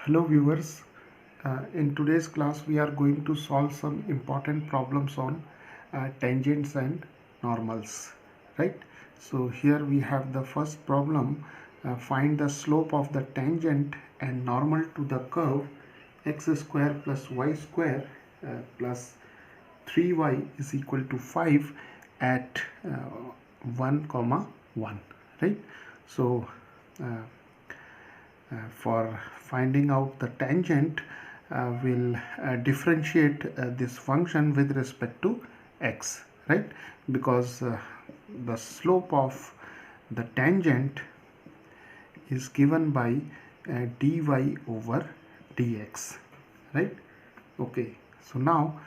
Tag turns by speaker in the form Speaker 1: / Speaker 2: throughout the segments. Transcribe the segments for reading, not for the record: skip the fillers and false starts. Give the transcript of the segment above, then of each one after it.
Speaker 1: Hello viewers, in today's class we are going to solve some important problems on tangents and normals, right? So here we have the first problem, find the slope of the tangent and normal to the curve x square plus y square plus 3y is equal to 5 at 1 comma 1, right? So uh, for finding out the tangent, we'll differentiate this function with respect to x, right? Because the slope of the tangent is given by dy over dx, right? Okay, so now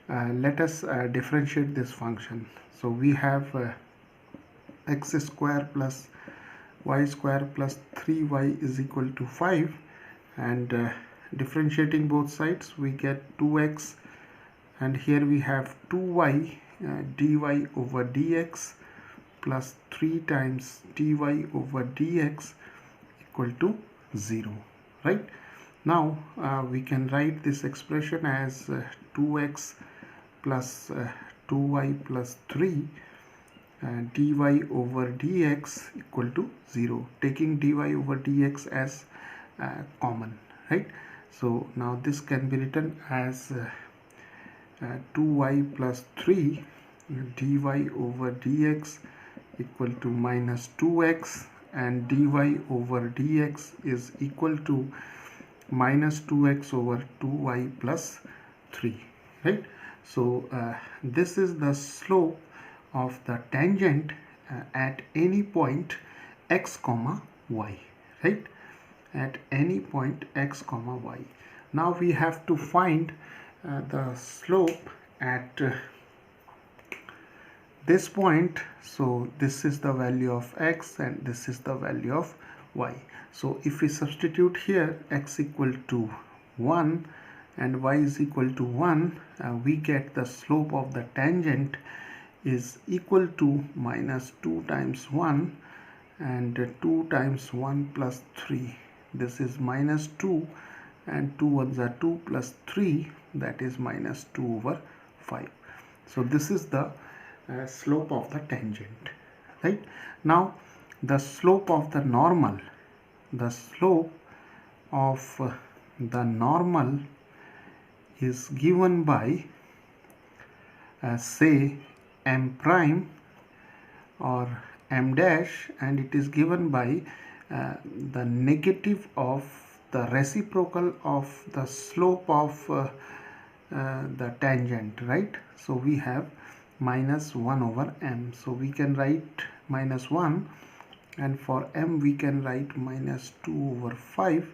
Speaker 1: let us differentiate this function. So we have x square plus y square plus 3y is equal to 5, and differentiating both sides we get 2x, and here we have 2y dy over dx plus 3 times dy over dx equal to 0, right? Now we can write this expression as 2x plus 2y plus 3 dy over dx equal to 0, taking dy over dx as common, right? So now this can be written as 2y plus 3 dy over dx equal to minus 2x, and dy over dx is equal to minus 2x over 2y plus 3, right? So this is the slope of the tangent at any point x comma y, right? At any point x comma y. Now we have to find the slope at this point. So this is the value of x and this is the value of y. So if we substitute here x equal to 1 and y is equal to 1, we get the slope of the tangent is equal to minus 2 times 1 and 2 times 1 plus 3. This is minus 2, and 2 ones are 2 plus 3, that is minus 2 over 5. So this is the slope of the tangent, right? Now the slope of the normal, is given by say m prime or m dash, and it is given by the negative of the reciprocal of the slope of the tangent, right? So we have minus 1 over m, so we can write minus 1, and for m we can write minus 2 over 5,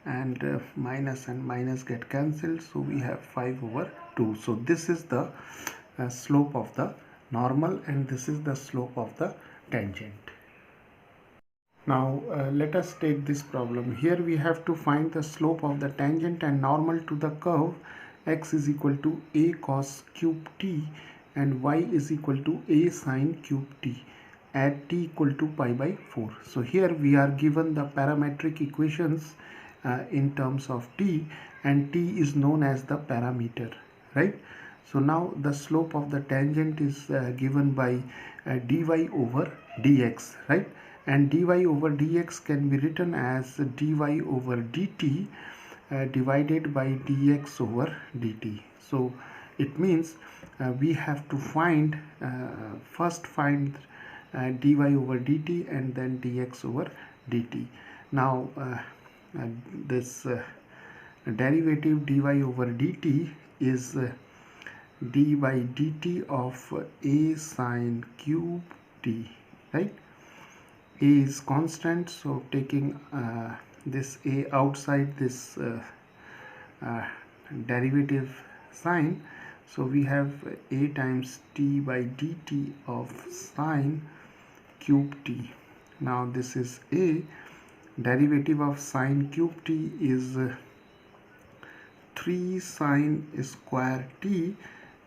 Speaker 1: and minus and minus get cancelled, so we have 5 over 2. So this is the slope of the normal, and this is the slope of the tangent. Now let us take this problem. Here we have to find the slope of the tangent and normal to the curve x is equal to a cos cube t and y is equal to a sin cube t at t equal to pi by 4. So here we are given the parametric equations in terms of t, and t is known as the parameter, right? So now the slope of the tangent is given by dy over dx, right? And dy over dx can be written as dy over dt divided by dx over dt. So it means we have to find first find dy over dt and then dx over dt. Now this derivative dy over dt is d by dt of a sin cube t, right? A is constant, so taking this a outside this derivative sign, so we have a times t by dt of sin cube t. Now this is a, derivative of sin cube t is 3 sin square t,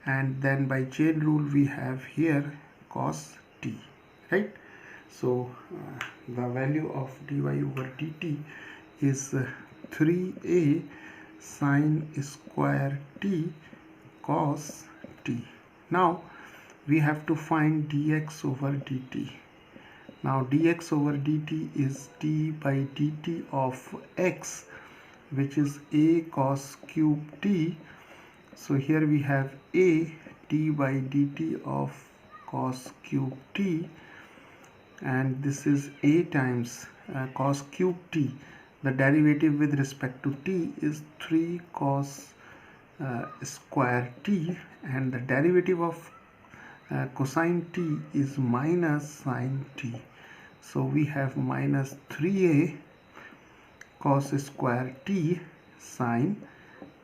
Speaker 1: and then by chain rule we have here cos t, right? So the value of dy over dt is 3a sine square t cos t. Now we have to find dx over dt. Now dx over dt is d by dt of x, which is a cos cube t. So here we have a d by dt of cos cube t, and this is a times cos cube t. The derivative with respect to t is 3 cos square t, and the derivative of cosine t is minus sine t. So we have minus 3a cos square t sine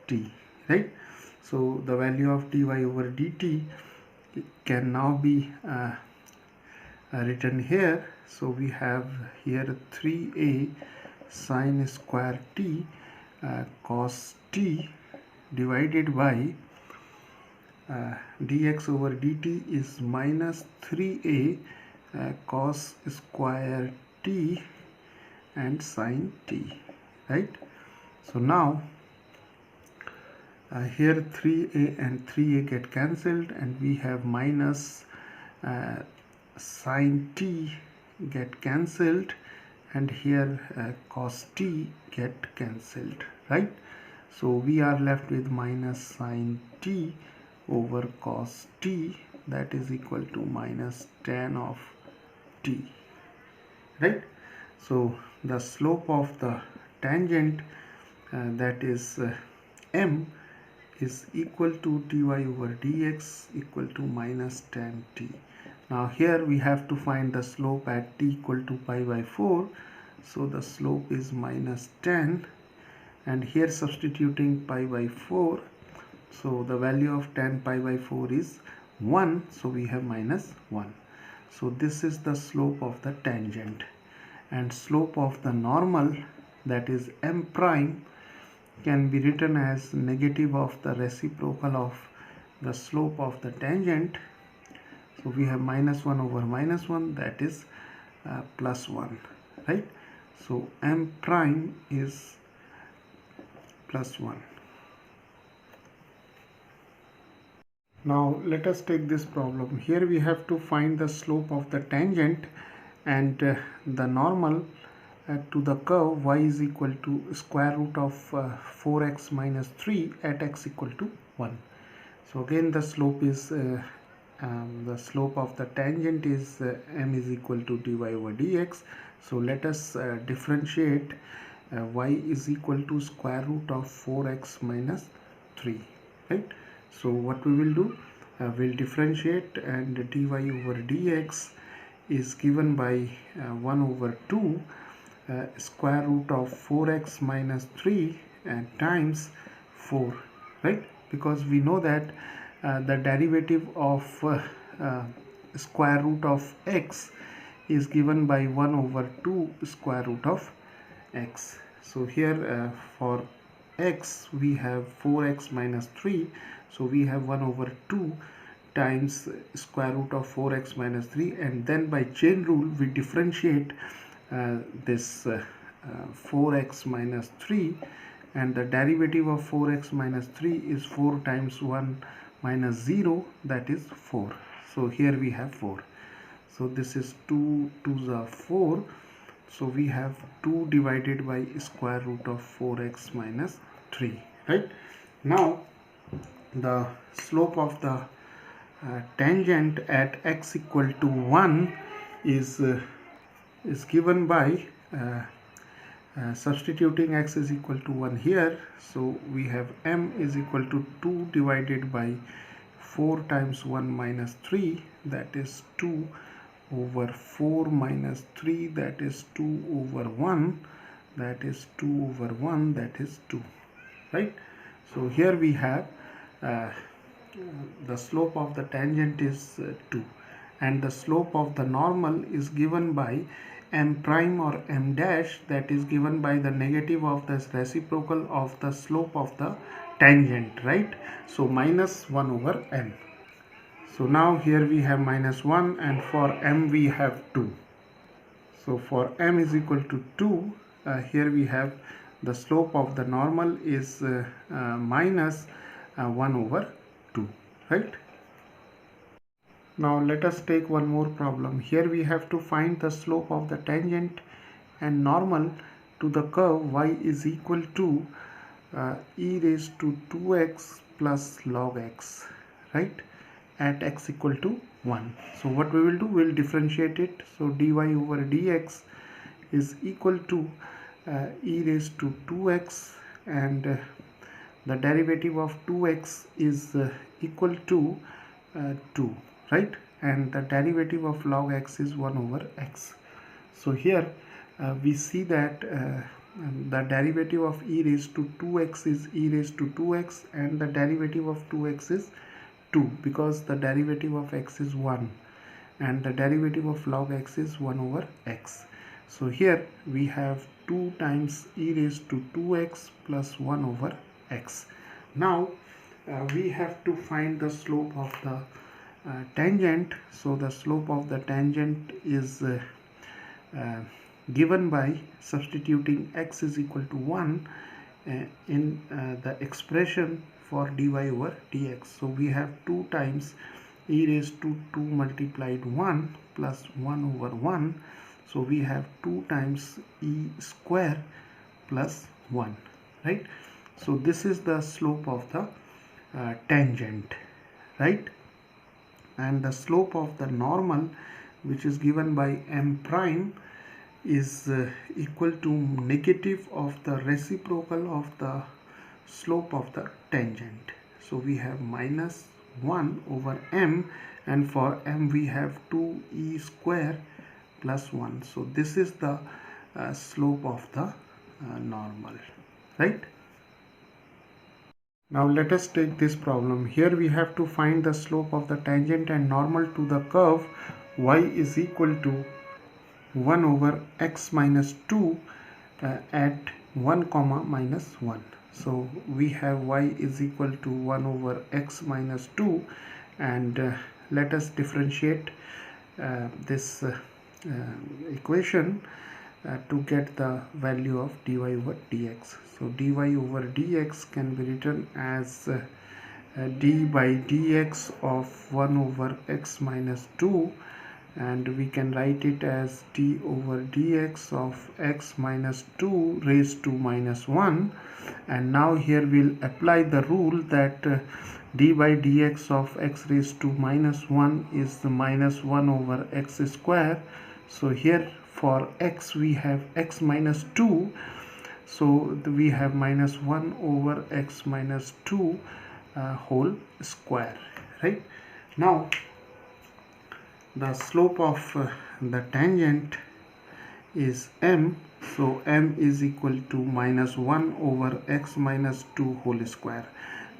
Speaker 1: t, right? So the value of dy over dt can now be written here. So we have here 3a sine square t cos t divided by dx over dt is minus 3a cos square t and sine t, right? So now here 3a and 3a get cancelled, and we have minus sine t get cancelled, and here cos t get cancelled, right? So we are left with minus sine t over cos t, that is equal to minus tan of t, right? So the slope of the tangent, that is m, is equal to dy over dx equal to minus tan t. Now here we have to find the slope at t equal to pi by 4. So the slope is minus tan, and here substituting pi by 4, so the value of tan pi by 4 is 1, so we have minus 1. So this is the slope of the tangent, and slope of the normal, that is m prime, can be written as negative of the reciprocal of the slope of the tangent. So we have minus 1 over minus 1, that is plus 1, right? So m prime is plus 1. Now let us take this problem. Here we have to find the slope of the tangent and the normal to the curve y is equal to square root of 4x minus 3 at x equal to 1. So again the slope is the slope of the tangent is m is equal to dy over dx. So let us differentiate y is equal to square root of 4x minus 3, right? So what we will do, we'll differentiate, and dy over dx is given by 1 over 2 square root of 4x minus 3 times 4, right? Because we know that the derivative of square root of x is given by 1 over 2 square root of x. So here for x we have 4x minus 3, so we have 1 over 2 times square root of 4x minus 3, and then by chain rule we differentiate this 4x minus 3, and the derivative of 4x minus 3 is 4 times 1 minus 0, that is 4. So here we have 4. So this is 2 2s are 4. So we have 2 divided by square root of 4x minus 3, right? Now the slope of the tangent at x equal to 1 is given by substituting x is equal to 1 here. So we have m is equal to 2 divided by 4 times 1 minus 3, that is 2 over 4 minus 3, that is 2 over 1, that is 2 over 1, that is 2, right? So here we have the slope of the tangent is 2, and the slope of the normal is given by m prime or m dash, that is given by the negative of the reciprocal of the slope of the tangent, right? So minus 1 over m. So now here we have minus 1, and for m we have 2. So for m is equal to 2, here we have the slope of the normal is minus 1 over 2, right? Now let us take one more problem. Here we have to find the slope of the tangent and normal to the curve y is equal to e raised to 2x plus log x, right, at x equal to 1. So what we will do, we will differentiate it. So dy over dx is equal to e raised to 2x, and the derivative of 2x is equal to 2, right, and the derivative of log x is 1 over x. So here we see that the derivative of e raised to 2x is e raised to 2x, and the derivative of 2x is 2, because the derivative of x is 1 and the derivative of log x is 1 over x. So here we have 2 times e raised to 2x plus 1 over x. Now we have to find the slope of the tangent. So the slope of the tangent is given by substituting x is equal to 1 in the expression for dy over dx. So we have 2 times e raised to 2 multiplied 1 plus 1 over 1. So we have 2 times e square plus 1, right? So this is the slope of the tangent, right? And the slope of the normal, which is given by m prime, is equal to negative of the reciprocal of the slope of the tangent. So we have minus 1 over m, and for m we have 2e square plus 1. So this is the slope of the normal, right? Now let us take this problem. Here we have to find the slope of the tangent and normal to the curve y is equal to 1 over x minus 2 at 1 comma minus 1. So we have y is equal to 1 over x minus 2, and let us differentiate this equation to get the value of dy over dx. So dy over dx can be written as d by dx of 1 over x minus 2, and we can write it as d over dx of x minus 2 raised to minus 1. And now here we'll apply the rule that d by dx of x raised to minus 1 is the minus 1 over x square. So here for x we have x minus 2, so we have minus 1 over x minus 2 whole square, right? Now the slope of the tangent is m, so m is equal to minus 1 over x minus 2 whole square.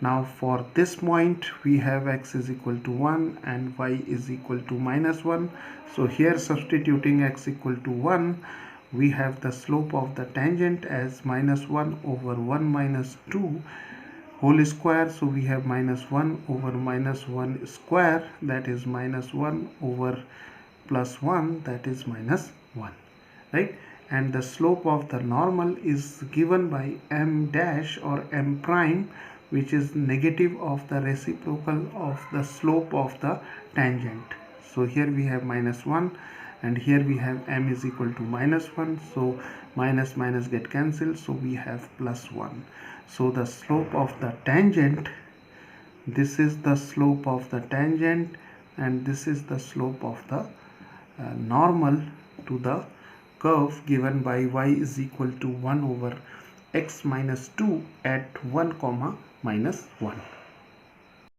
Speaker 1: Now for this point we have x is equal to 1 and y is equal to minus 1. So here substituting x equal to 1, we have the slope of the tangent as minus 1 over 1 minus 2 whole square. So we have minus 1 over minus 1 square, that is minus 1 over plus 1, that is minus 1, right? And the slope of the normal is given by m dash or m prime, which is negative of the reciprocal of the slope of the tangent. So here we have minus 1 and here we have m is equal to minus 1, so minus minus get cancelled, so we have plus 1. So the slope of the tangent, this is the slope of the tangent, and this is the slope of the normal to the curve given by y is equal to 1 over x minus 2 at 1 comma minus 1.